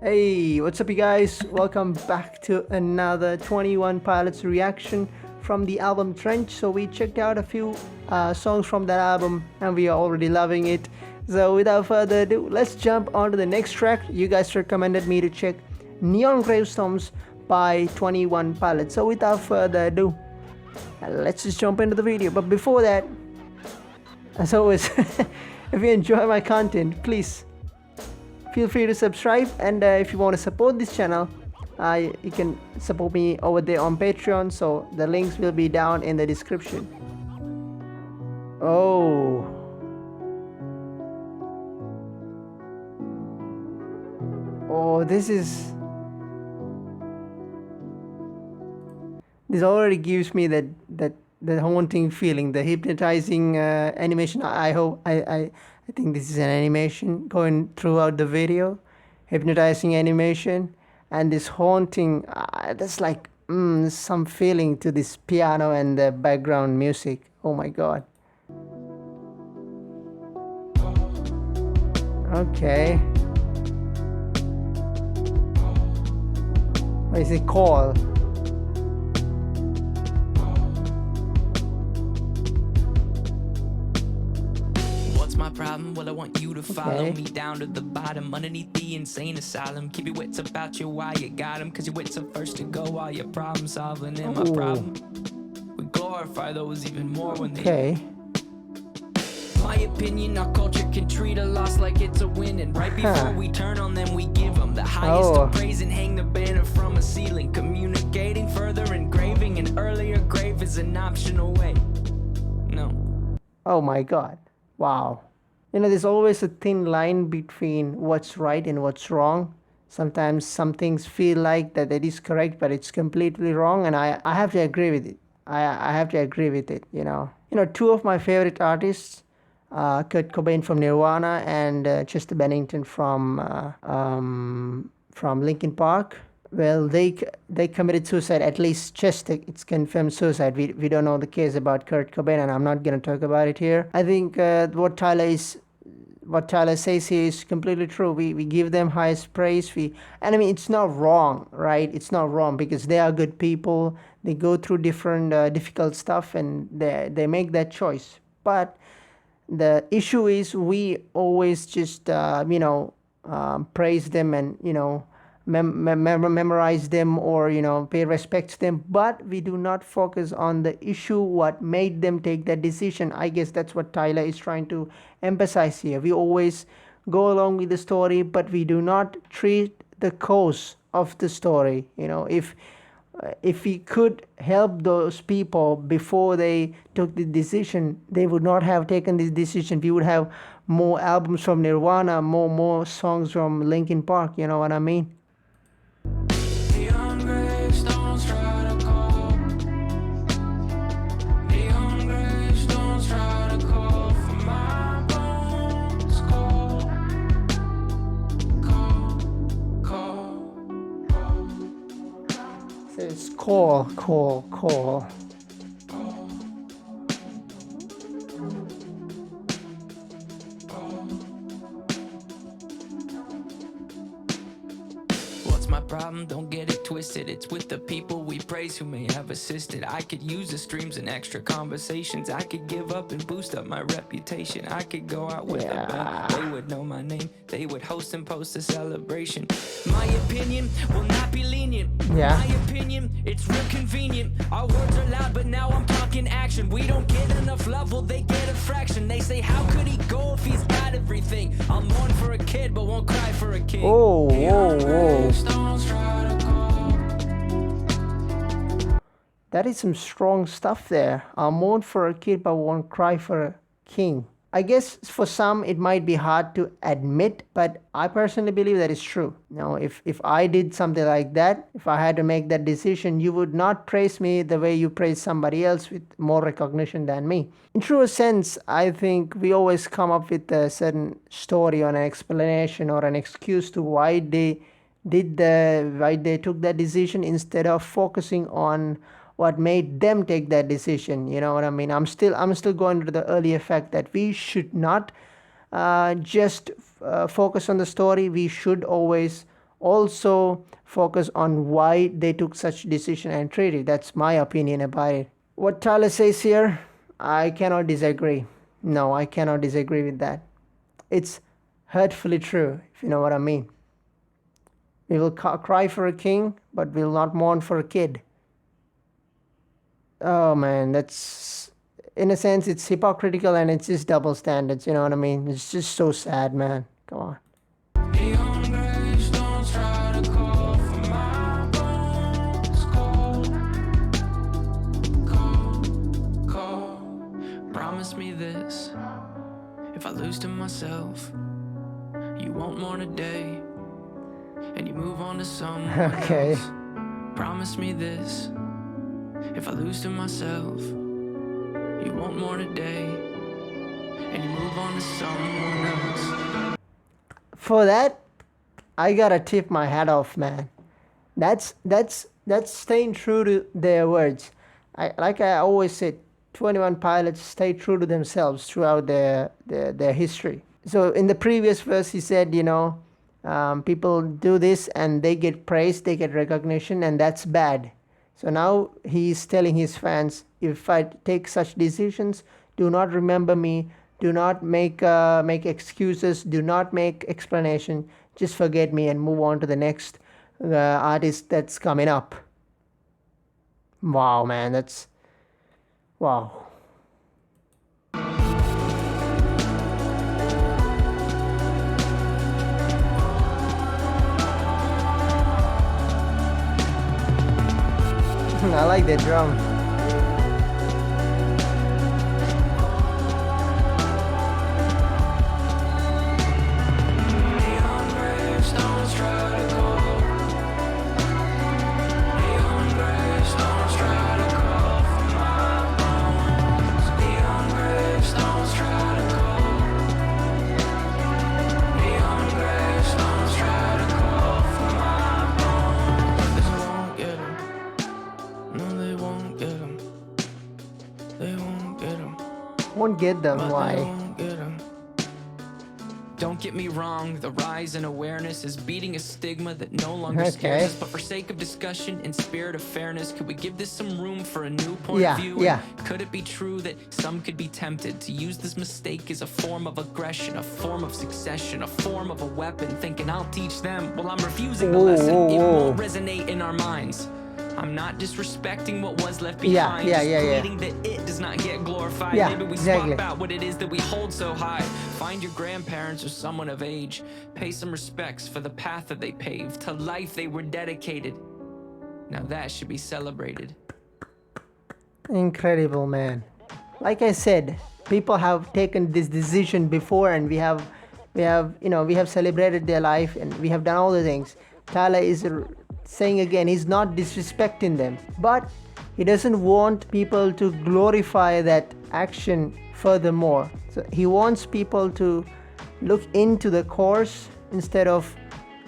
Hey, what's up you guys? Welcome back to another 21 Pilots reaction from the album Trench. So we checked out a few songs from that album and we are already loving it. So without further ado, let's jump on to the next track. You guys recommended me to check Neon Gravestones by 21 Pilots. So without further ado, let's just jump into the video. But before that, as always, if you enjoy my content, please feel free to subscribe, and if you want to support this channel, you can support me over there on Patreon, so the links will be down in the description. Oh this already gives me that haunting feeling, the hypnotizing animation. I think this is an animation going throughout the video, hypnotizing animation, and this haunting, there's like some feeling to this piano and the background music. Oh my god. Okay. What is it called? My problem, well I want you to follow me down to the bottom, underneath the insane asylum. Keep your wits about you while you got them, cause your wits are first to go while you're problem solving. And my problem, we glorify those even more when they my opinion, our culture can treat a loss like it's a win, and right before we turn on them, we give them the highest of praise and hang the banner from a ceiling. Communicating further, engraving an earlier grave is an optional way. No. Oh my god. Wow. You know, there's always a thin line between what's right and what's wrong. Sometimes some things feel like that it is correct, but it's completely wrong, and I have to agree with it. I have to agree with it, you know. Two of my favorite artists, Kurt Cobain from Nirvana and Chester Bennington from Linkin Park. Well, they committed suicide. At least Chester, it's confirmed suicide. We don't know the case about Kurt Cobain, and I'm not going to talk about it here. I think what Tyler says here is completely true. We give them highest praise. And I mean, it's not wrong, right? It's not wrong because they are good people. They go through different difficult stuff, and they make that choice. But the issue is we always just praise them and memorize them or pay respect to them, but we do not focus on the issue, what made them take that decision. I guess that's what Tyler is trying to emphasize here. We always go along with the story, but we do not treat the cause of the story. If we could help those people before they took the decision, they would not have taken this decision. We would have more albums from Nirvana, more songs from Linkin Park. You know what I mean? Neon gravestones try to call. Neon gravestones try to call for my bones. Call. It's call. My problem, don't get it twisted. It's with the people we praise who may have assisted. I could use the streams and extra conversations. I could give up and boost up my reputation. I could go out with a band. They would know my name. They would host and post a celebration. My opinion will not be lenient. My opinion, it's real convenient. Our words are loud, but now I'm talking action. We don't get enough love, well they get a fraction. They say, how could he go if he's got everything? I'll mourn for a kid, but won't cry for a king. Whoa. That is some strong stuff there. I'll mourn for a kid but won't cry for a king. I guess for some it might be hard to admit, but I personally believe that is true. If I did something like that, if I had to make that decision, you would not praise me the way you praise somebody else with more recognition than me. In true sense, I think we always come up with a certain story or an explanation or an excuse to why they took that decision instead of focusing on what made them take that decision. You know what I mean? I'm still going to the earlier fact that we should not just focus on the story. We should always also focus on why they took such decision and treaty. That's my opinion about it. What Tyler says here, I cannot disagree. No, I cannot disagree with that. It's hurtfully true, if you know what I mean. We will cry for a king, but we'll not mourn for a kid. Oh man, that's, in a sense, it's hypocritical and it's just double standards, you know what I mean? It's just so sad, man. Come on. Neon gravestones try to call for my bones. Call. Promise me this. If I lose to myself, you won't mourn a day, and you move on to someone Okay. else. Promise me this. If I lose to myself, you won't mourn a day, and you move on to someone else. For that, I gotta tip my hat off, man. That's staying true to their words. I always said, 21 Pilots stay true to themselves throughout their history. So in the previous verse, he said, people do this and they get praise, they get recognition, and that's bad. So now he's telling his fans, if I take such decisions, do not remember me, do not make excuses, do not make explanation, just forget me and move on to the next artist that's coming up. Wow, man, that's, wow. I like that drum. Neon gravestones try to call. Neon gravestones try to call for my bones. Neon gravestones try to call. Neon gravestones try to call for my bones. They won't get 'em. No, they won't get 'em. They won't get 'em. Won't get them. But they Why? won't get 'em. Don't get me wrong, the rise in awareness is beating a stigma that no longer Okay. scares us. But for sake of discussion and spirit of fairness, could we give this some room for a new point Yeah, of view? yeah. And could it be true that some could be tempted to use this mistake as a form of aggression, a form of succession, a form of a weapon, thinking I'll teach them? Well, I'm refusing the Whoa, lesson. whoa, It whoa. won't resonate in our minds. I'm not disrespecting what was left Yeah, behind, yeah, just yeah, yeah. pleading that it does not get glorified. Yeah, Maybe we exactly. swap out what it is that we hold so high. Find your grandparents or someone of age. Pay some respects for the path that they paved, to life they were dedicated. Now that should be celebrated. Incredible, man. Like I said, people have taken this decision before, and we have celebrated their life, and we have done all the things. Tyler is saying again, he's not disrespecting them, but he doesn't want people to glorify that action furthermore. So he wants people to look into the course instead of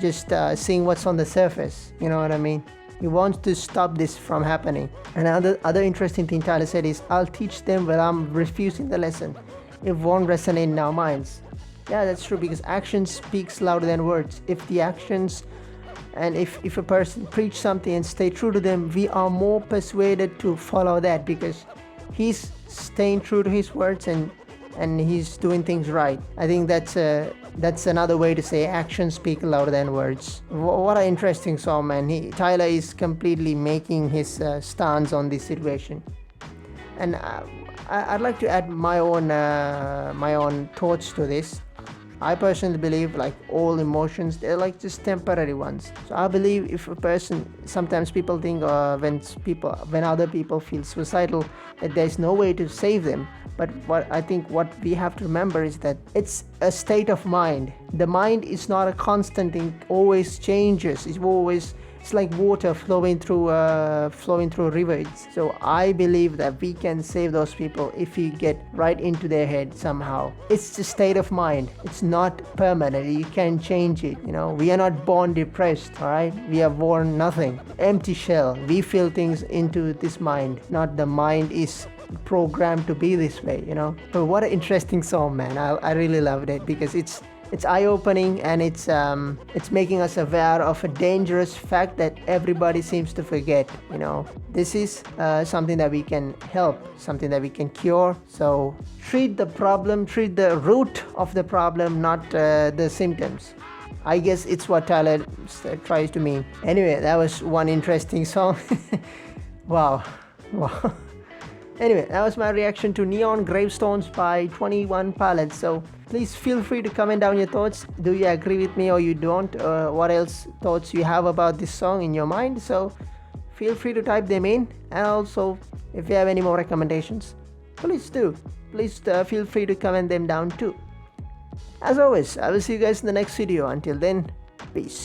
just seeing what's on the surface. You know what I mean? He wants to stop this from happening. And other interesting thing Tyler said is, I'll teach them when I'm refusing the lesson. It won't resonate in our minds. Yeah, that's true, because action speaks louder than words. If the actions, and if a person preach something and stay true to them, we are more persuaded to follow that, because he's staying true to his words and he's doing things right. I think that's another way to say actions speak louder than words. What an interesting song, man. Tyler is completely making his stance on this situation. And I'd like to add my own thoughts to this. I personally believe, like, all emotions, they're like just temporary ones. So I believe if a person, sometimes people think when other people feel suicidal, that there's no way to save them. But what we have to remember is that it's a state of mind. The mind is not a constant thing, always changes. It's like water flowing through rivers. So I believe that we can save those people if we get right into their head somehow. It's a state of mind. It's not permanent. You can't change it. We are not born depressed, all right? We are born nothing. Empty shell. We feel things into this mind. Not the mind is programmed to be this way. But what an interesting song, man. I really loved it, because It's eye-opening, and it's making us aware of a dangerous fact that everybody seems to forget. This is something that we can help, something that we can cure. So treat the problem, treat the root of the problem, not the symptoms. I guess it's what Tyler tries to mean. Anyway, that was one interesting song. Wow. Anyway, that was my reaction to Neon Gravestones by 21 Pilots. So please feel free to comment down your thoughts. Do you agree with me or you don't? What else thoughts you have about this song in your mind? So feel free to type them in. And also, if you have any more recommendations, please do. Please feel free to comment them down too. As always, I will see you guys in the next video. Until then, peace.